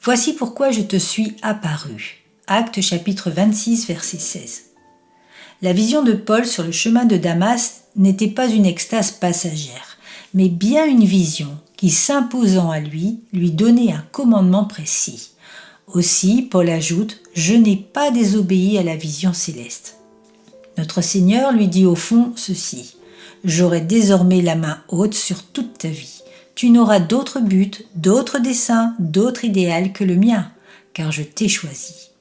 Voici pourquoi je te suis apparu. Actes chapitre 26, verset 16. La vision de Paul sur le chemin de Damas n'était pas une extase passagère, mais bien une vision qui, s'imposant à lui donnait un commandement précis. Aussi, Paul ajoute « Je n'ai pas désobéi à la vision céleste ». Notre Seigneur lui dit au fond ceci « J'aurai désormais la main haute sur toute ta vie. Tu n'auras d'autre but, d'autre dessein, d'autre idéal que le mien, car je t'ai choisi. »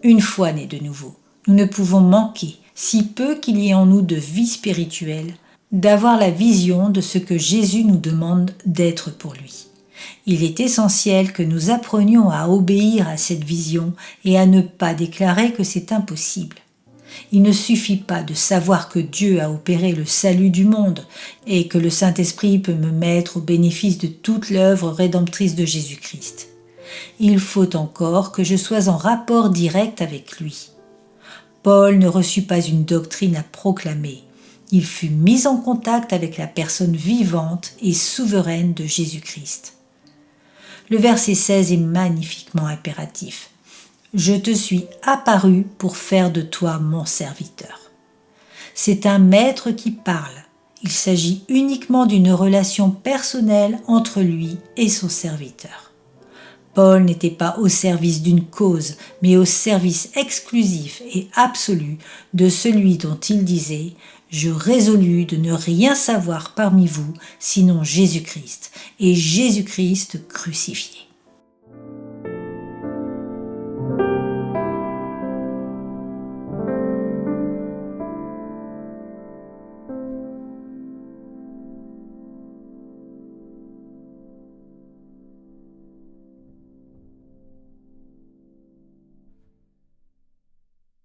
Une fois nés de nouveau, nous ne pouvons manquer, si peu qu'il y ait en nous de vie spirituelle, d'avoir la vision de ce que Jésus nous demande d'être pour lui. Il est essentiel que nous apprenions à obéir à cette vision et à ne pas déclarer que c'est impossible. Il ne suffit pas de savoir que Dieu a opéré le salut du monde et que le Saint-Esprit peut me mettre au bénéfice de toute l'œuvre rédemptrice de Jésus-Christ. Il faut encore que je sois en rapport direct avec lui. Paul ne reçut pas une doctrine à proclamer. Il fut mis en contact avec la personne vivante et souveraine de Jésus-Christ. Le verset 16 est magnifiquement impératif. « Je te suis apparu pour faire de toi mon serviteur. » C'est un maître qui parle. Il s'agit uniquement d'une relation personnelle entre lui et son serviteur. Paul n'était pas au service d'une cause, mais au service exclusif et absolu de celui dont il disait « Je résolus de ne rien savoir parmi vous, sinon Jésus-Christ, et Jésus-Christ crucifié. »